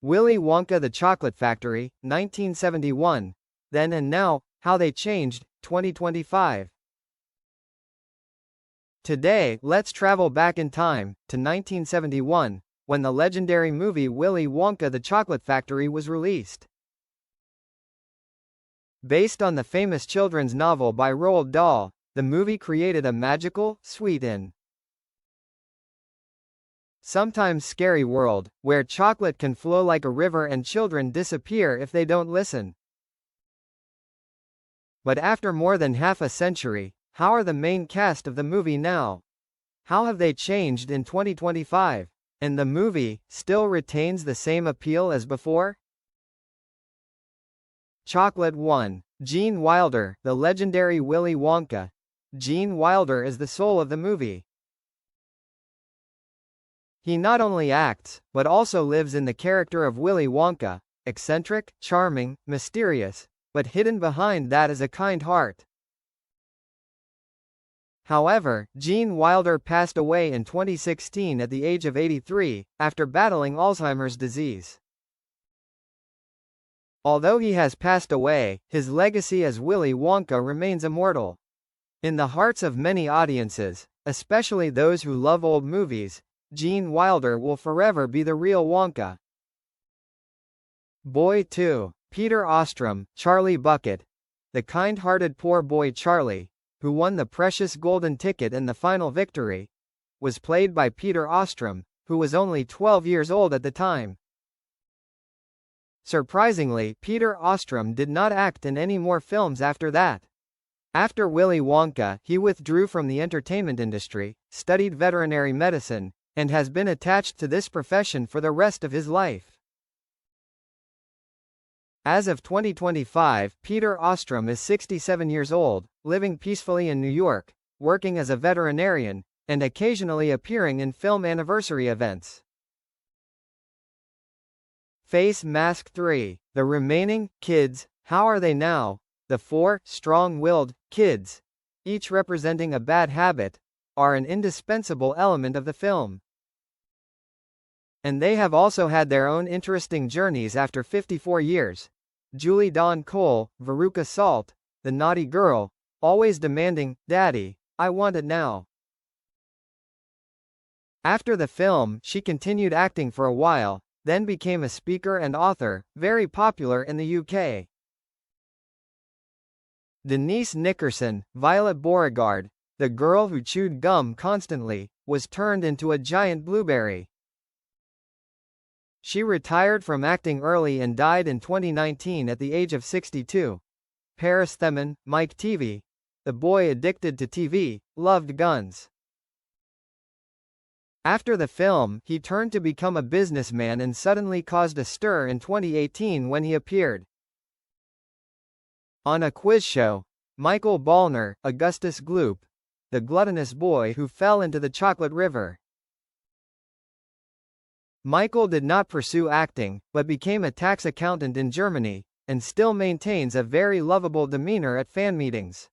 Willy Wonka the Chocolate Factory, 1971. Then and Now, How They Changed, 2025. Today, let's travel back in time, to 1971, when the legendary movie Willy Wonka the Chocolate Factory was released. Based on the famous children's novel by Roald Dahl, the movie created a magical, sweet and sometimes scary world, where chocolate can flow like a river and children disappear if they don't listen. But after more than half a century, how are the main cast of the movie now? How have they changed in 2025? And the movie still retains the same appeal as before? Chocolate 1. Gene Wilder, the legendary Willy Wonka. Gene Wilder is the soul of the movie. He not only acts, but also lives in the character of Willy Wonka, eccentric, charming, mysterious, but hidden behind that is a kind heart. However, Gene Wilder passed away in 2016 at the age of 83, after battling Alzheimer's disease. Although he has passed away, his legacy as Willy Wonka remains immortal. In the hearts of many audiences, especially those who love old movies, Gene Wilder will forever be the real Wonka. Boy 2. Peter Ostrum, Charlie Bucket. The kind-hearted poor boy Charlie, who won the precious golden ticket in the final victory, was played by Peter Ostrum, who was only 12 years old at the time. Surprisingly, Peter Ostrum did not act in any more films after that. After Willy Wonka, he withdrew from the entertainment industry, studied veterinary medicine, and has been attached to this profession for the rest of his life. As of 2025, Peter Ostrum is 67 years old, living peacefully in New York, working as a veterinarian, and occasionally appearing in film anniversary events. Face Mask 3. The remaining kids, how are they now? The 4 strong-willed kids, each representing a bad habit, are an indispensable element of the film. And they have also had their own interesting journeys after 54 years. Julie Dawn Cole, Veruca Salt, the naughty girl, always demanding, "Daddy, I want it now." After the film, she continued acting for a while, then became a speaker and author, very popular in the UK. Denise Nickerson, Violet Beauregarde, the girl who chewed gum constantly, was turned into a giant blueberry. She retired from acting early and died in 2019 at the age of 62. Paris Themin, Mike TV. The boy addicted to TV, loved guns. After the film, he turned to become a businessman and suddenly caused a stir in 2018 when he appeared on a quiz show. Michael Ballner, Augustus Gloop, the gluttonous boy who fell into the chocolate river. Michael did not pursue acting, but became a tax accountant in Germany, and still maintains a very lovable demeanor at fan meetings.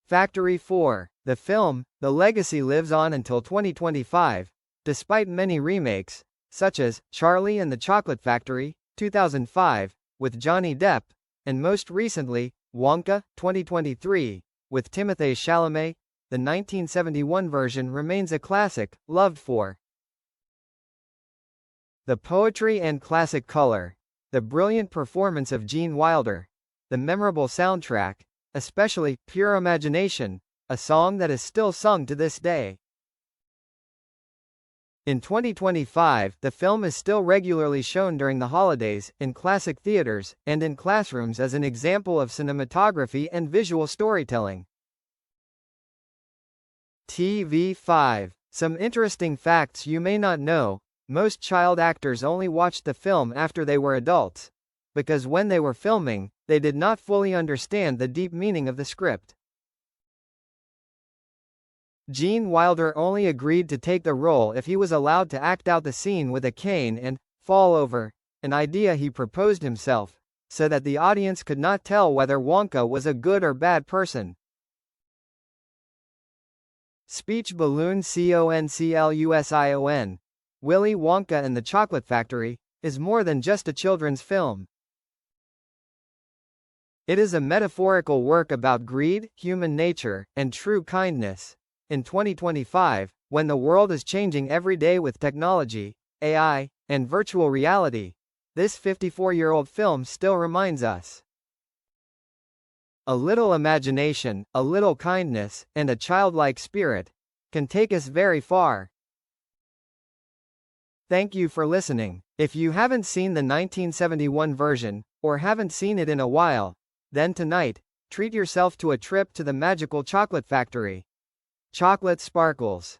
Factory 4. The film, the legacy lives on until 2025, despite many remakes, such as Charlie and the Chocolate Factory, 2005, with Johnny Depp, and most recently, Wonka, 2023, with Timothée Chalamet. The 1971 version remains a classic, loved for the poetry and classic color, the brilliant performance of Gene Wilder, the memorable soundtrack, especially Pure Imagination, a song that is still sung to this day. In 2025, the film is still regularly shown during the holidays, in classic theaters, and in classrooms as an example of cinematography and visual storytelling. TV5. Some interesting facts you may not know. Most child actors only watched the film after they were adults, because when they were filming, they did not fully understand the deep meaning of the script. Gene Wilder only agreed to take the role if he was allowed to act out the scene with a cane and fall over, an idea he proposed himself, so that the audience could not tell whether Wonka was a good or bad person. Speech balloon CONCLUSION. Willy Wonka and the Chocolate Factory is more than just a children's film. It is a metaphorical work about greed, human nature, and true kindness. In 2025, when the world is changing every day with technology, AI, and virtual reality, this 54-year-old film still reminds us. A little imagination, a little kindness, and a childlike spirit can take us very far. Thank you for listening. If you haven't seen the 1971 version, or haven't seen it in a while, then tonight, treat yourself to a trip to the magical chocolate factory. Chocolate sparkles.